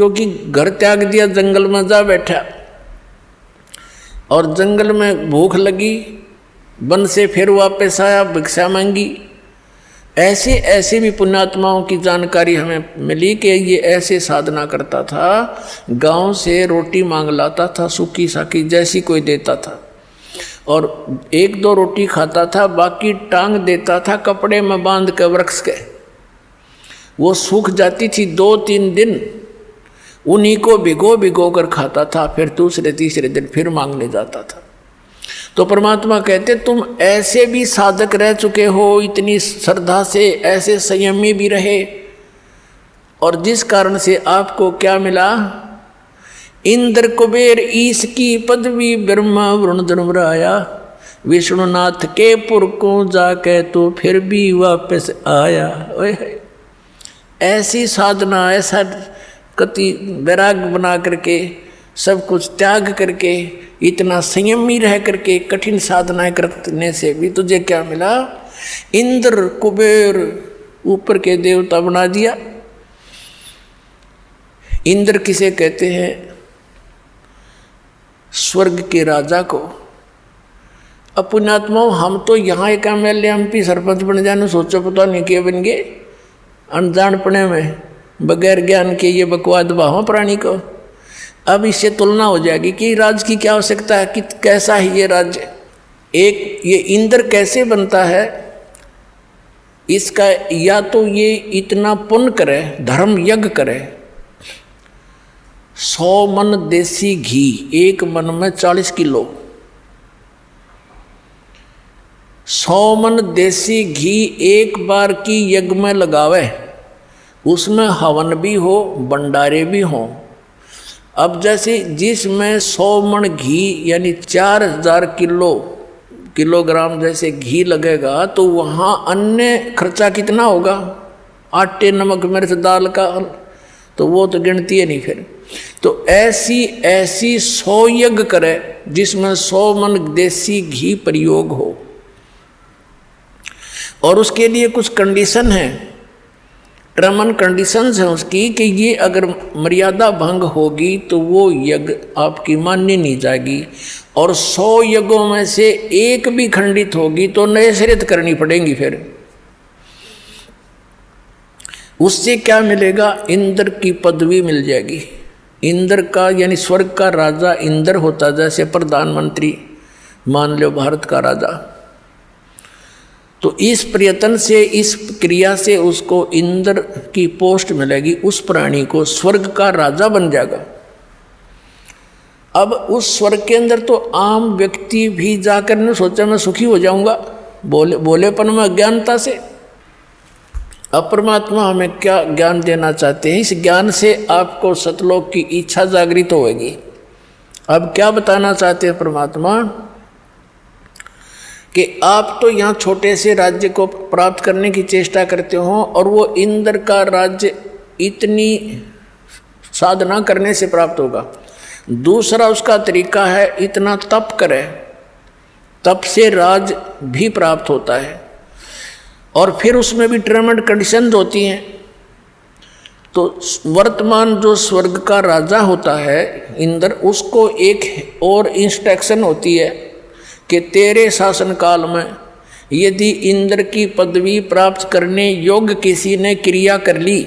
क्योंकि घर त्याग दिया, जंगल में जा बैठा और जंगल में भूख लगी, वन से फिर वापस आया, भिक्षा मांगी। ऐसे ऐसे भी पुण्यात्माओं की जानकारी हमें मिली कि ये ऐसे साधना करता था, गांव से रोटी मांग लाता था, सूखी साखी जैसी कोई देता था, और 1-2 रोटी खाता था, बाकी टांग देता था कपड़े में बांध के वृक्ष के। वो सूख जाती थी 2-3 दिन, उन्हीं को भिगो भिगो कर खाता था, फिर दूसरे तीसरे दिन फिर मांगने जाता था। तो परमात्मा कहते तुम ऐसे भी साधक रह चुके हो, इतनी श्रद्धा से, ऐसे संयमी भी रहे, और जिस कारण से आपको क्या मिला, इंद्र कुबेर ईश की पदवी, ब्रह्मा वरुण धर्मराया, विष्णुनाथ के पुर को जाके तो फिर भी वापस आया। ऐसी साधना, ऐसा कति वैराग बना करके, सब कुछ त्याग करके, इतना संयमी रह करके कठिन साधनाएं करने से भी तुझे क्या मिला, इंद्र कुबेर ऊपर के देवता बना दिया। इंद्र किसे कहते हैं? स्वर्ग के राजा को। अब पुण्यात्माओं, हम तो यहाँ एक MLA MP सरपंच बन जाने सोचो, पता नहीं क्या बन गए, अनजानपने में, बगैर ज्ञान के ये बकवाद बाहों प्राणी को। अब इससे तुलना हो जाएगी कि राज्य की क्या आवश्यकता है, कि कैसा है ये राज्य। एक ये इंद्र कैसे बनता है, इसका या तो ये इतना पुण्य करे, धर्म यज्ञ करे, 100 मन देसी घी, एक मन में 40 किलो, 100 मन देसी घी एक बार की यज्ञ में लगावे, उसमें हवन भी हो, भंडारे भी हों। अब जैसे जिसमें 100 मन घी यानी 4000 किलोग्राम जैसे घी लगेगा, तो वहाँ अन्य खर्चा कितना होगा, आटे नमक मिर्च दाल का, तो वो तो गिनती है नहीं फिर। तो ऐसी 100 यज्ञ करे जिसमें 100 मन देसी घी प्रयोग हो, और उसके लिए कुछ कंडीशन है, टर्म एंड कंडीशंस हैं उसकी, कि ये अगर मर्यादा भंग होगी तो वो यज्ञ आपकी मान्य नहीं जाएगी, और 100 यज्ञों में से एक भी खंडित होगी तो नए सिरे करनी पड़ेगी। फिर उससे क्या मिलेगा, इंद्र की पदवी मिल जाएगी। इंद्र का यानी स्वर्ग का राजा इंद्र होता, जैसे प्रधानमंत्री मान लो भारत का राजा। तो इस प्रयत्न से, इस क्रिया से उसको इंद्र की पोस्ट मिलेगी, उस प्राणी को स्वर्ग का राजा बन जाएगा। अब उस स्वर्ग के अंदर तो आम व्यक्ति भी जाकर ने सोचा मैं सुखी हो जाऊंगा, बोलेपन में अज्ञानता से। अब परमात्मा हमें क्या ज्ञान देना चाहते हैं, इस ज्ञान से आपको सतलोक की इच्छा जागृत होगी। अब क्या बताना चाहते हैं परमात्मा, कि आप तो यहाँ छोटे से राज्य को प्राप्त करने की चेष्टा करते हो, और वो इंद्र का राज्य इतनी साधना करने से प्राप्त होगा। दूसरा उसका तरीका है, इतना तप करे, तप से राज भी प्राप्त होता है, और फिर उसमें भी टर्म एंड कंडीशंस होती हैं। तो वर्तमान जो स्वर्ग का राजा होता है इंद्र, उसको एक और इंस्ट्रक्शन होती है कि तेरे शासन काल में यदि इंद्र की पदवी प्राप्त करने योग्य किसी ने क्रिया कर ली,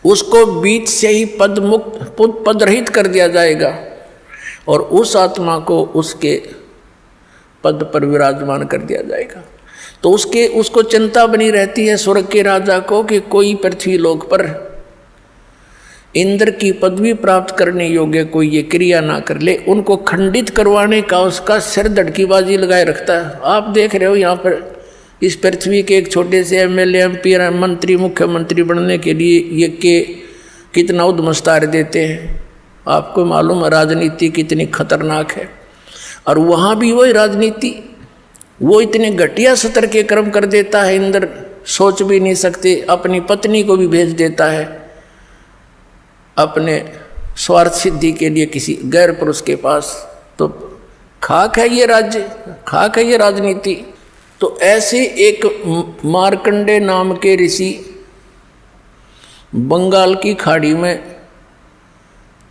उसको बीच से ही पद रहित कर दिया जाएगा, और उस आत्मा को उसके पद पर विराजमान कर दिया जाएगा। तो उसको चिंता बनी रहती है स्वर्ग के राजा को, कि कोई पृथ्वी लोक पर इंद्र की पदवी प्राप्त करने योग्य कोई ये क्रिया ना कर ले। उनको खंडित करवाने का उसका सिर धड़कीबाजी लगाए रखता है। आप देख रहे हो यहाँ पर इस पृथ्वी के एक छोटे से MLA MP मंत्री मुख्यमंत्री बनने के लिए ये के कितना उद्मस्तार देते हैं। आपको मालूम है राजनीति कितनी खतरनाक है, और वहाँ भी वही राजनीति, वो इतने घटिया स्तर के कर्म कर देता है इंद्र, सोच भी नहीं सकते। अपनी पत्नी को भी भेज देता है अपने स्वार्थ सिद्धि के लिए किसी गैर पुरुष के पास। तो खाक है ये राज्य, खाक है ये राजनीति। तो ऐसे एक मार्कंडे नाम के ऋषि बंगाल की खाड़ी में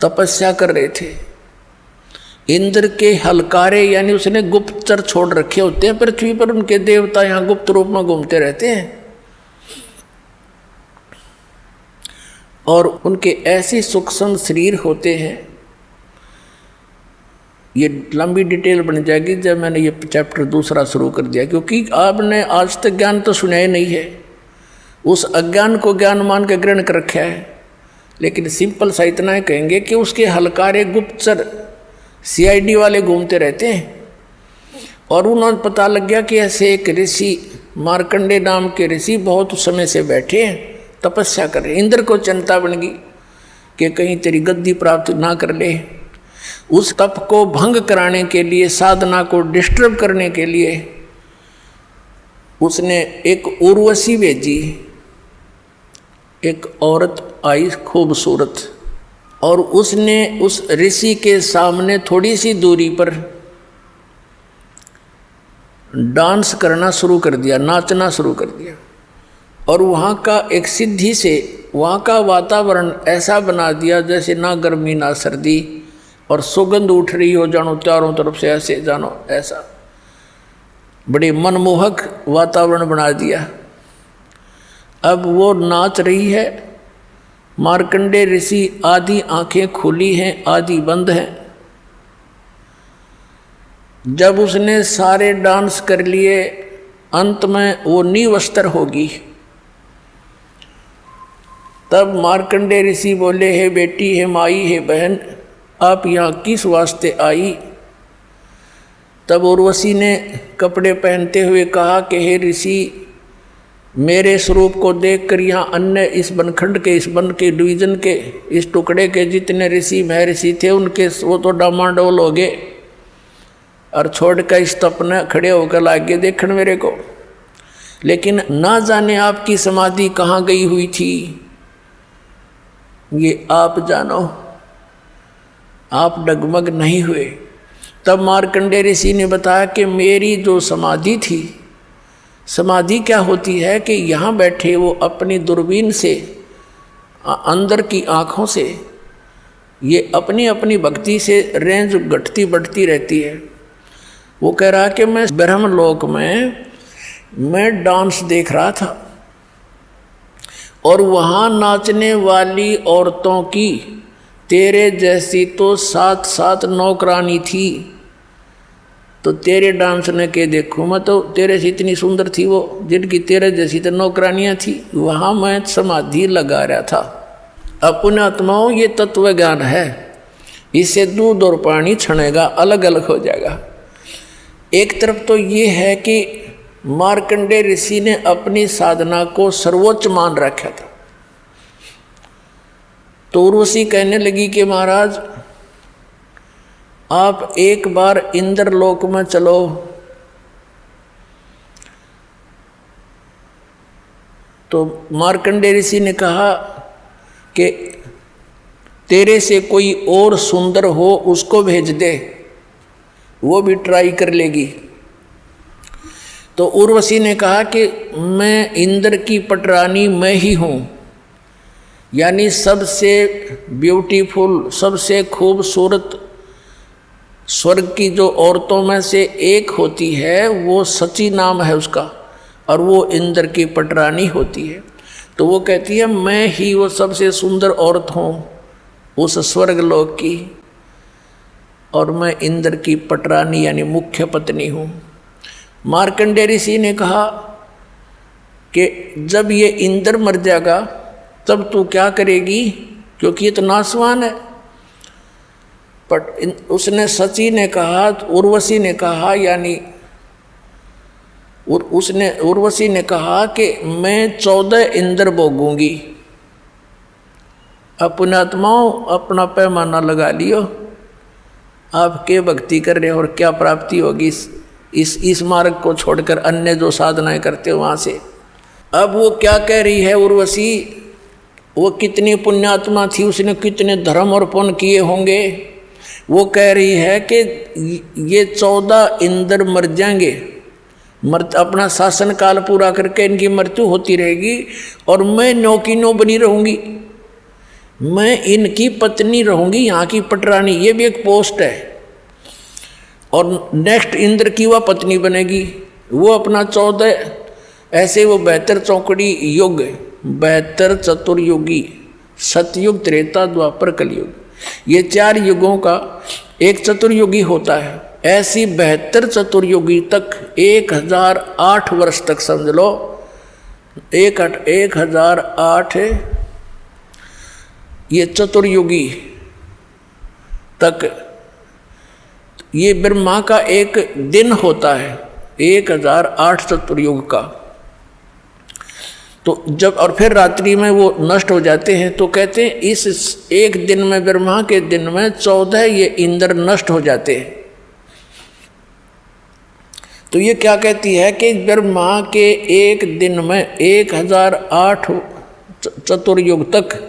तपस्या कर रहे थे। इंद्र के हलकारे यानी उसने गुप्तचर छोड़ रखे होते हैं पृथ्वी पर, उनके देवता यहाँ गुप्त रूप में घूमते रहते हैं और उनके ऐसे सूक्ष्म शरीर होते हैं। ये लंबी डिटेल बन जाएगी जब मैंने ये चैप्टर दूसरा शुरू कर दिया, क्योंकि आपने आज तक ज्ञान तो सुना ही नहीं है, उस अज्ञान को ज्ञान मान के ग्रहण कर रखा है। लेकिन सिंपल सा इतना है कहेंगे कि उसके हलकारे गुप्तचर CID वाले घूमते रहते हैं और उन्होंने पता लग गया कि ऐसे एक ऋषि मार्कंडे नाम के ऋषि बहुत समय से बैठे हैं, तपस्या कर रहे। इंद्र को चिंता बन गई कि कहीं तेरी गद्दी प्राप्त ना कर ले। उस तप को भंग कराने के लिए, साधना को डिस्टर्ब करने के लिए उसने एक उर्वशी भेजी। एक औरत आई खूबसूरत, और उसने उस ऋषि के सामने थोड़ी सी दूरी पर डांस करना शुरू कर दिया, नाचना शुरू कर दिया। और वहाँ का एक सिद्धि से वहाँ का वातावरण ऐसा बना दिया जैसे ना गर्मी ना सर्दी, और सुगंध उठ रही हो जानो चारों तरफ से, ऐसे जानो ऐसा बड़े मनमोहक वातावरण बना दिया। अब वो नाच रही है। मार्कंडे ऋषि आधी आंखें खुली हैं, आधी बंद हैं। जब उसने सारे डांस कर लिए, अंत में वो निवस्त्र होगी। तब मार्कंडे ऋषि बोले, हे बेटी, हे माई, हे बहन, आप यहाँ किस वास्ते आई? तब उर्वशी ने कपड़े पहनते हुए कहा कि हे ऋषि, मेरे स्वरूप को देखकर यहाँ अन्य इस बनखंड के, इस वन के, डिवीजन के, इस टुकड़े के जितने ऋषि महर्षि थे उनके वो तो डामाडोल हो गए और छोड़ कर इस तप ने खड़े होकर लागे देखने मेरे को। लेकिन ना जाने आपकी समाधि कहाँ गई हुई थी, ये आप जानो, आप डगमग नहीं हुए। तब मार्कंडे ऋषि ने बताया कि मेरी जो समाधि थी, समाधि क्या होती है कि यहाँ बैठे वो अपनी दूरबीन से, अंदर की आँखों से, ये अपनी अपनी भक्ति से रेंज घटती बढ़ती रहती है। वो कह रहा कि मैं ब्रह्मलोक में मैं डांस देख रहा था और वहाँ नाचने वाली औरतों की तेरे जैसी तो 7-7 नौकरानी थी। तो तेरे डांस ने के देखूँ मैं, तो तेरे से इतनी सुंदर थी वो, जिनकी तेरे जैसी तो नौकरानियाँ थी। वहाँ मैं समाधि लगा रहा था। अपने आत्माओं, ये तत्व ज्ञान है, इससे दूध और पानी छनेगा, अलग अलग हो जाएगा। एक तरफ तो ये है कि मार्कंडे ऋषि ने अपनी साधना को सर्वोच्च मान रखा था। तो उर्वशी कहने लगी कि महाराज, आप एक बार इंद्रलोक में चलो। तो मार्कंडे ऋषि ने कहा कि तेरे से कोई और सुंदर हो उसको भेज दे, वो भी ट्राई कर लेगी। तो उर्वशी ने कहा कि मैं इंद्र की पटरानी मैं ही हूँ, यानी सबसे ब्यूटीफुल, सबसे खूबसूरत स्वर्ग की जो औरतों में से एक होती है वो सची नाम है उसका, और वो इंद्र की पटरानी होती है। तो वो कहती है मैं ही वो सबसे सुंदर औरत हूँ उस स्वर्ग लोक की, और मैं इंद्र की पटरानी यानी मुख्य पत्नी हूँ। मार्कंडे ऋषि ने कहा कि जब ये इंद्र मर जाएगा तब तू क्या करेगी, क्योंकि ये तो नासवान है। बट उसने सची ने कहा, उर्वशी ने कहा, यानी उर्वशी ने कहा कि मैं 14 इंद्र भोगूंगी। अपने आत्माओं, अपना पैमाना लगा लियो, आप क्या भक्ति कर रहे हो और क्या प्राप्ति होगी इस मार्ग को छोड़कर अन्य जो साधनाएं करते हो वहाँ से। अब वो क्या कह रही है उर्वशी, वो कितनी पुण्यात्मा थी, उसने कितने धर्म और पुण्य किए होंगे। वो कह रही है कि ये 14 इंद्र मर जाएंगे अपना शासन काल पूरा करके इनकी मृत्यु होती रहेगी और मैं नौ की नौ बनी रहूंगी, मैं इनकी पत्नी रहूंगी, यहाँ की पटरानी, ये भी एक पोस्ट है। और नेक्स्ट इंद्र की वह पत्नी बनेगी, वो अपना 14 ऐसे वो 72 चौकड़ी युग, 72 चतुर्युगी, सतयुग, त्रेता, द्वापर, कलयुग, ये 4 युगों का एक चतुर्युगी होता है। ऐसी 72 चतुर्युगी तक 1008 वर्ष तक समझ लो, 1008 ये चतुर्युगी तक ये ब्रह्मा का एक दिन होता है, 1008 चतुर्युग का। तो जब और फिर रात्रि में वो नष्ट हो जाते हैं, तो कहते हैं इस एक दिन में, ब्रह्मा के दिन में 14 ये इंद्र नष्ट हो जाते हैं। तो ये क्या कहती है कि ब्रह्मा के एक दिन में 1008 चतुर्युग तक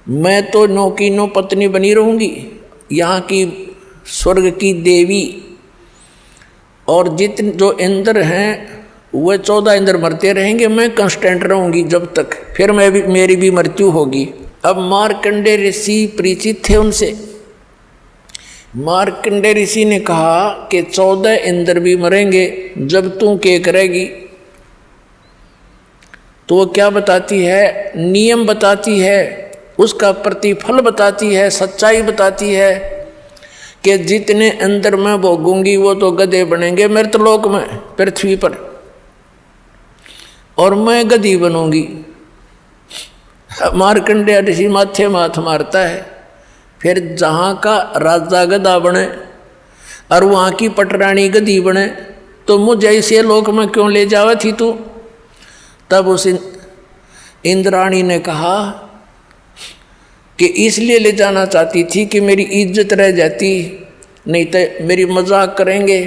मैं तो नौ की नौ पत्नी बनी रहूंगी, यहाँ की स्वर्ग की देवी, और जितने जो इंद्र हैं वह 14 इंद्र मरते रहेंगे, मैं कांस्टेंट रहूंगी जब तक, फिर मेरी भी मृत्यु होगी। अब मार्कंडे ऋषि परिचित थे उनसे। मार्कंडे ऋषि ने कहा कि 14 इंद्र भी मरेंगे जब तू के करेगी। तो वो क्या बताती है, नियम बताती है, उसका प्रतिफल बताती है, सच्चाई बताती है कि जितने अंदर मैं भोगूंगी वो तो गधे बनेंगे मृतलोक में, पृथ्वी पर, और मैं गधी बनूंगी। मार्कंडेय ऋषि माथे माथ मारता है, फिर जहाँ का राजा गधा बने और वहाँ की पटरानी गधी बने, तो मुझे ऐसे लोक में क्यों ले जावा थी तू। तब उस इंद्राणी ने कहा कि इसलिए ले जाना चाहती थी कि मेरी इज्जत रह जाती, नहीं तो मेरी मजाक करेंगे,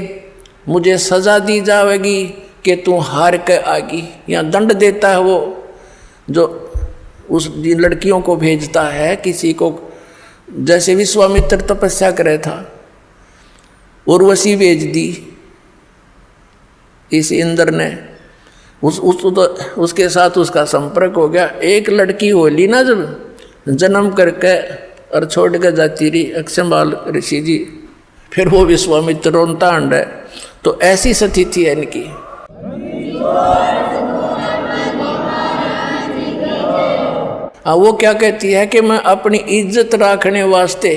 मुझे सज़ा दी जाएगी कि तू हार के आगी। या दंड देता है वो जो उस लड़कियों को भेजता है किसी को, जैसे विश्वामित्र तपस्या करे था, उर्वशी भेज दी इस इंद्र ने, उसके साथ उसका संपर्क हो गया। एक लड़की होली ना जब जन्म करके और छोड़ के जाती रही अक्षमाल ऋषि जी, फिर वो विश्वामित्र रोनता अंड है। तो ऐसी स्थिति है इनकी। वो क्या कहती है कि मैं अपनी इज्जत रखने वास्ते,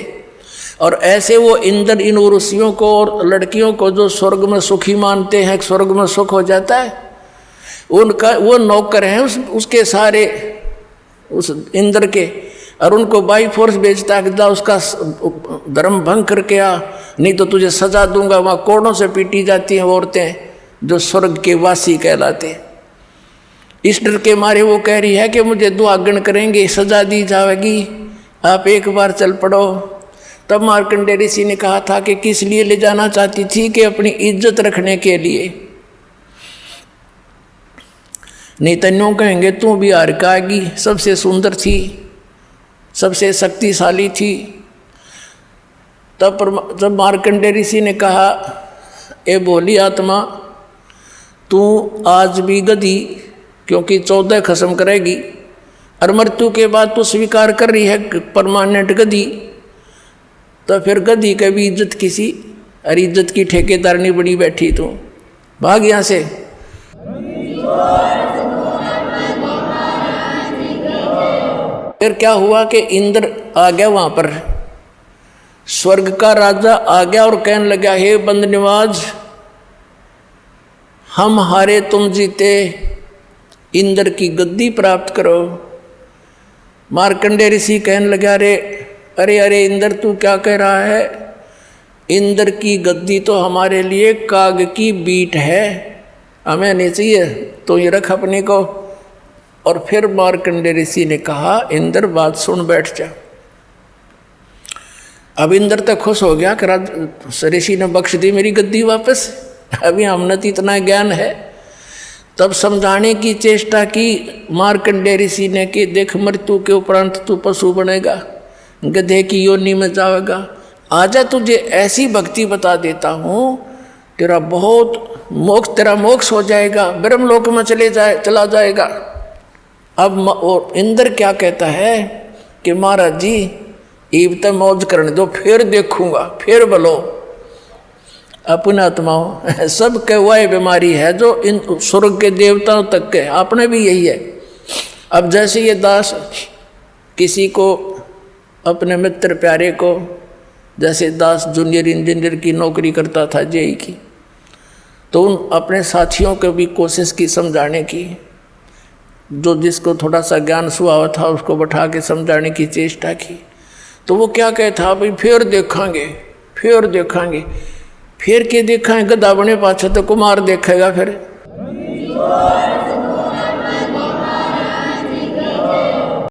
और ऐसे वो इंद्र इन ऋषियों को और लड़कियों को जो स्वर्ग में सुखी मानते हैं, स्वर्ग में सुख हो जाता है, उनका वो नौकर हैं उसके सारे, उस इंद्र के, और उनको बाई फोर्स भेजता है कि जा उसका धर्म भंग करके आ, नहीं तो तुझे सजा दूंगा। वहाँ कोड़ों से पीटी जाती हैं औरतें जो स्वर्ग के वासी कहलाते। इस डर के मारे वो कह रही है कि मुझे दुआगन करेंगे, सजा दी जाएगी, आप एक बार चल पड़ो। तब मार्कंडेय ऋषि ने कहा था कि किस लिए ले जाना चाहती थी, कि अपनी इज्जत रखने के लिए, नहीं तो यूँ कहेंगे तू भी हार के आएगी, सबसे सुंदर थी, सबसे शक्तिशाली थी। तब जब मार्कंडेय ऋषि ने कहा, ए भोली आत्मा, तू आज भी गधी, क्योंकि 14 खत्म करेगी, और मृत्यु के बाद तो स्वीकार कर रही है परमानेंट गधी, तो फिर गधी का भी इज्जत किसी, और इज्जत की ठेकेदार नहीं बनी बैठी, तू भाग यहाँ से। फिर क्या हुआ कि इंद्र आ गया वहां पर, स्वर्ग का राजा आ गया और कहने लगा, हे बंदनिवाज, हम हारे तुम जीते, इंद्र की गद्दी प्राप्त करो। मार्कंडेय ऋषि कहने लगा, अरे अरे इंद्र तू क्या कह रहा है, इंद्र की गद्दी तो हमारे लिए काग की बीट है, हमें नहीं चाहिए, तो ये रख अपने को। और फिर मार्कंडेय ऋषि ने कहा, इंद्र बात सुन बैठ जा। अब इंद्र तक खुश हो गया कि ऋषि ने बख्श दी मेरी गद्दी वापस, अभी हमने तो इतना ज्ञान है। तब समझाने की चेष्टा की मार्कंडेय ऋषि ने कि देख, मृत्यु के उपरांत तू पशु बनेगा, गधे की योनि में जाएगा, आजा तुझे ऐसी भक्ति बता देता हूँ तेरा मोक्ष हो जाएगा, ब्रह्मलोक में चला जाएगा। अब और इंद्र क्या कहता है कि महाराज जी ईब तो मौज करने दो, फिर देखूंगा, फिर बोलो। अपने आत्माओं सबके वह बीमारी है जो इन स्वर्ग के देवताओं तक के, आपने भी यही है। अब जैसे ये दास किसी को, अपने मित्र प्यारे को, जैसे दास जूनियर इंजीनियर की नौकरी करता था जेई की, तो उन अपने साथियों को भी कोशिश की समझाने की, जो जिसको थोड़ा सा ज्ञान सुहा था उसको बैठा के समझाने की चेष्टा की। तो वो क्या कहता, भाई फिर देखेंगे, फिर देखेंगे, फिर के देखेंगे, गधा बने पाछे तो कुमार देखेगा फिर।